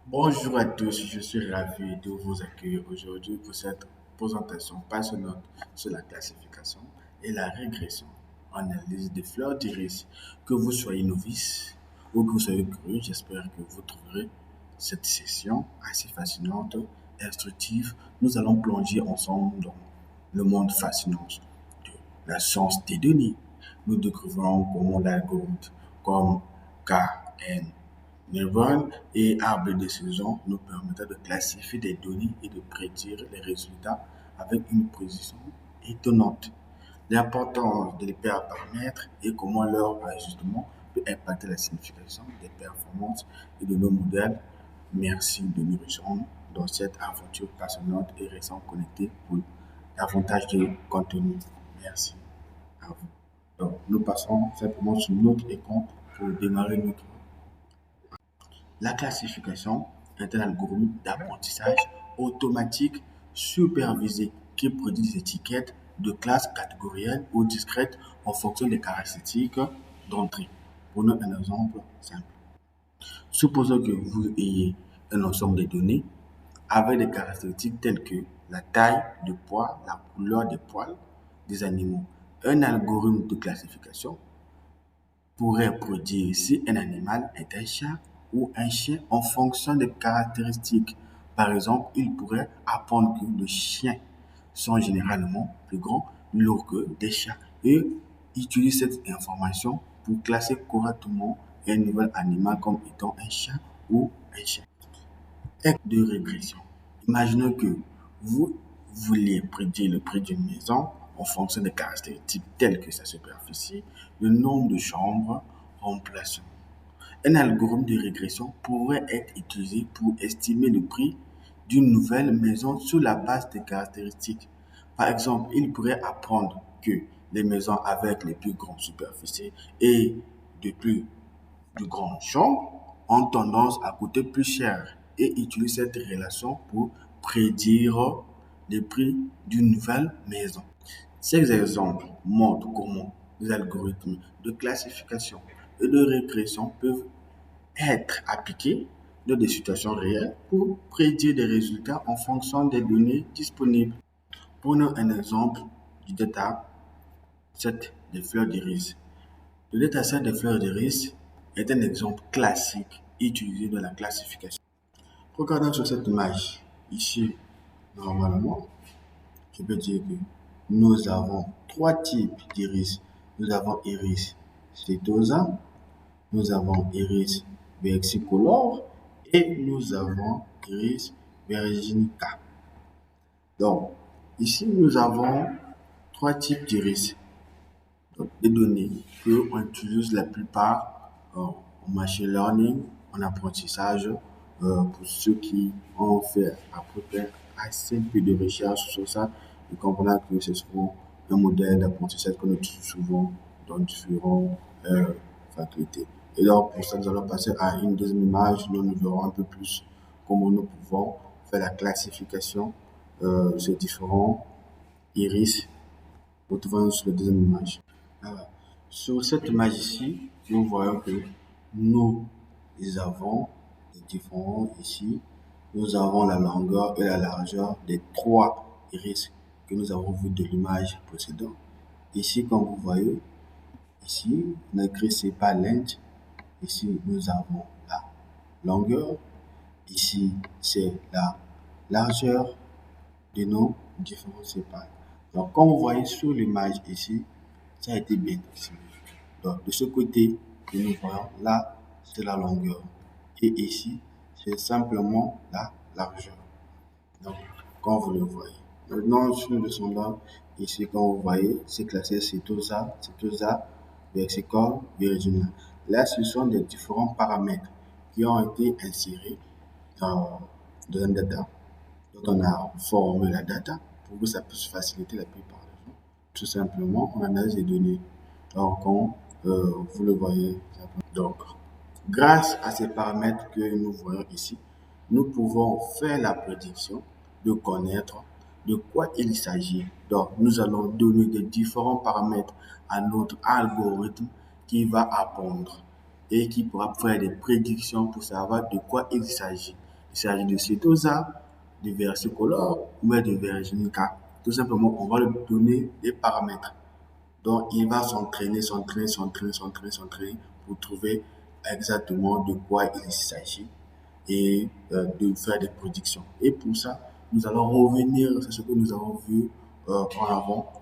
Bonjour à tous, je suis ravi de vous accueillir aujourd'hui pour cette présentation passionnante sur la classification et la régression en analyse des fleurs d'iris. Que vous soyez novice ou que vous soyez curieux, j'espère que vous trouverez cette session assez fascinante et instructive. Nous allons plonger ensemble dans le monde fascinant de la science des données. Nous découvrons comment l'algorithme comme KN Neuron et arbre de décision nous permettent de classifier des données et de prédire les résultats avec une précision étonnante. L'importance de l'hyperparamètre et comment leur ajustement peut impacter la signification des performances et de nos modèles. Merci de nous rejoindre dans cette aventure passionnante et récente connectée pour davantage de contenu. Merci à vous. Donc, nous passons simplement sur notre écran pour démarrer notre. La classification est un algorithme d'apprentissage automatique supervisé qui produit des étiquettes de classes catégorielles ou discrètes en fonction des caractéristiques d'entrée. Prenons un exemple simple. Supposons que vous ayez un ensemble de données avec des caractéristiques telles que la taille de poids, la couleur des poils des animaux. Un algorithme de classification pourrait prédire si un animal est un chat ou un chien en fonction des caractéristiques. Par exemple, il pourrait apprendre que les chiens sont généralement plus grands, lourds que des chats et utilise cette information pour classer correctement un nouvel animal comme étant un chat ou un chien. Acte de régression. Imaginons que vous vouliez prédire le prix d'une maison en fonction des caractéristiques telles que sa superficie, le nombre de chambres, remplacement. Un algorithme de régression pourrait être utilisé pour estimer le prix d'une nouvelle maison sur la base des caractéristiques. Par exemple, il pourrait apprendre que les maisons avec les plus grandes superficies et de grandes chambres ont tendance à coûter plus cher et utilise cette relation pour prédire le prix d'une nouvelle maison. Ces exemples montrent comment les algorithmes de classification et de régression peuvent être appliqués dans des situations réelles pour prédire des résultats en fonction des données disponibles. Prenons un exemple du dataset des fleurs d'iris. Le dataset des fleurs d'iris est un exemple classique utilisé dans la classification. Regardons sur cette image. Ici, normalement, je peux dire que nous avons trois types d'iris. Nous avons iris setosa, nous avons iris versicolore et nous avons iris virginica. Donc, ici, nous avons trois types d'iris. Donc, des données qu'on utilise la plupart en machine learning, en apprentissage, pour ceux qui ont fait à peu près assez peu de recherche sur ça, ils comprennent que c'est souvent un modèle d'apprentissage qu'on utilise souvent dans différentes facultés. Et donc, pour ça, nous allons passer à une deuxième image où nous verrons un peu plus comment nous pouvons faire la classification de ces différents iris. Retrouvons sur la deuxième image. Alors, sur cette image ici, nous voyons que nous avons des différents ici. Nous avons la longueur et la largeur des trois iris que nous avons vus de l'image précédente. Ici, comme vous voyez, ici, on a écrit c'est pas length. Ici, nous avons la longueur. Ici, c'est la largeur de nos différents sépales. Donc, comme vous voyez sur l'image ici, ça a été bien dessiné. Donc, de ce côté que nous voyons, là, c'est la longueur. Et ici, c'est simplement la largeur. Donc, comme vous le voyez. Maintenant, sur le descendant, ici, comme vous voyez, c'est classé Setosa, Versicole, Virginia. Là, ce sont des différents paramètres qui ont été insérés dans un data. Donc, on a formé la data pour que ça puisse faciliter la plupart des gens. Tout simplement, on analyse les données. Donc, comme vous le voyez, donc, grâce à ces paramètres que nous voyons ici, nous pouvons faire la prédiction de connaître de quoi il s'agit. Donc, nous allons donner des différents paramètres à notre algorithme qui va apprendre et qui pourra faire des prédictions pour savoir de quoi il s'agit. il s'agit de Setosa, de versicolore ou bien de Virginica. Tout simplement, on va lui donner des paramètres. Donc, il va s'entraîner pour trouver exactement de quoi il s'agit et de faire des prédictions. Et pour ça, nous allons revenir, c'est ce que nous avons vu en avant.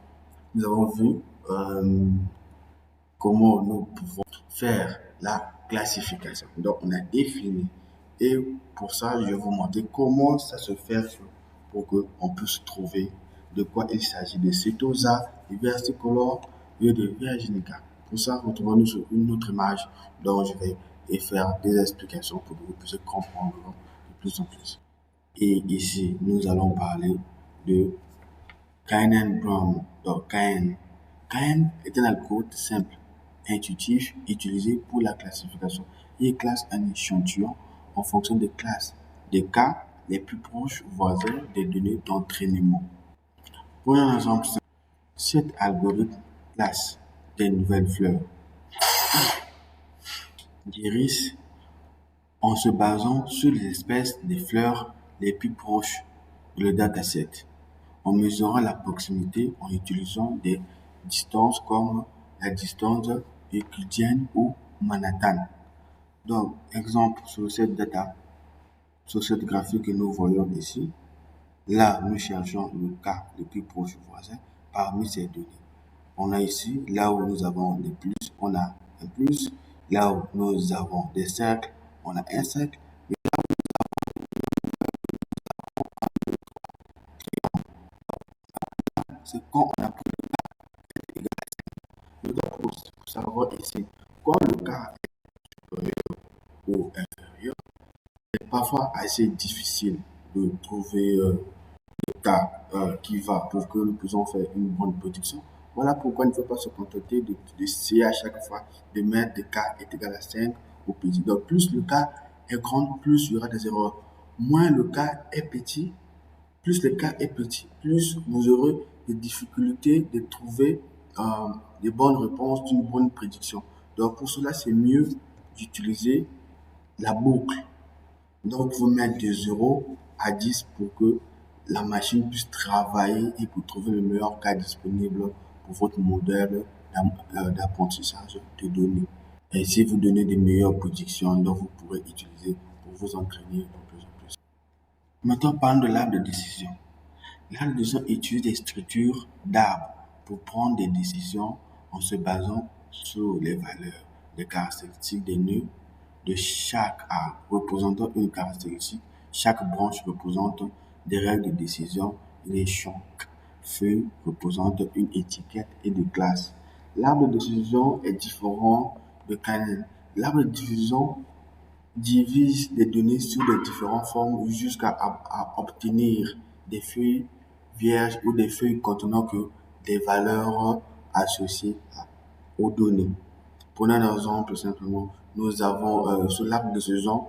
Nous avons vu comment nous pouvons faire la classification. Donc, on a défini. Et pour ça, je vais vous montrer comment ça se fait pour qu'on puisse trouver de quoi il s'agit de Setosa, de versicolore et de Virginica. Pour ça, retrouvons-nous sur une autre image dont je vais faire des explications pour que vous puissiez comprendre de plus en plus. Et ici, nous allons parler de Cayenne Brown. Donc, Cayenne. Cayenne est un algorithme simple, intuitif, utilisé pour la classification. Il classe un échantillon en fonction des classes, des cas les plus proches voisins des données d'entraînement. Pour un exemple simple, cet algorithme classe des nouvelles fleurs d'iris en se basant sur les espèces des fleurs les plus proches de le dataset, en mesurant la proximité en utilisant des distances comme la distance euclidienne ou Manhattan. Donc, exemple sur cette data, sur cette graphique que nous voyons ici, là, nous cherchons le cas le plus proche voisin parmi ces données. On a ici, là où nous avons des plus, on a un plus. Là où nous avons des cercles, on a un cercle. C'est quand on a pris le cas pour savoir ici, quand le cas est supérieur ou inférieur, c'est parfois assez difficile de trouver le cas qui va pour que nous puissions faire une bonne prédiction. Voilà pourquoi il ne faut pas se contenter d'essayer à chaque fois de mettre le cas est égal à 5 au petit. Donc, plus le cas est grand, plus il y aura des erreurs. Moins le cas est petit, plus le cas est petit, plus vous aurez des difficultés de trouver euh, des bonnes réponses d'une bonne prédiction. Donc, pour cela, c'est mieux d'utiliser la boucle. Donc, vous mettre de 0 à 10 pour que la machine puisse travailler et pour trouver le meilleur cas disponible pour votre modèle d'apprentissage de données. Ainsi, vous donnez des meilleures prédictions dont vous pourrez utiliser pour vous entraîner de plus en plus. Maintenant, parlons de l'arbre de décision. L'arbre de décision utilise des structures d'arbres pour prendre des décisions en se basant sur les valeurs, les caractéristiques des nœuds de chaque arbre représentant une caractéristique. Chaque branche représente des règles de décision et chaque feuille représente une étiquette et des classes. L'arbre de décision est différent de Canaan. L'arbre de décision divise des données sous des différentes formes jusqu'à obtenir des feuilles vierges ou des feuilles contenant que des valeurs associées aux données. Prenons un exemple simplement. Nous avons sur l'arbre de saison,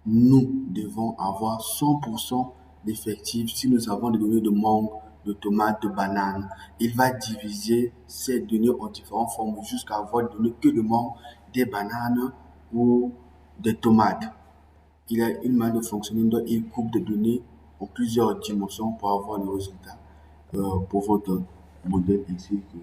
nous devons avoir 100% d'effectifs si nous avons des données de mangue, de tomates, de bananes. Il va diviser ces données en différentes formes jusqu'à avoir des données que de mangue, des bananes ou des tomates. Il a une manière de fonctionner, donc il coupe des données en plusieurs dimensions pour avoir le résultat pour votre modèle ainsi que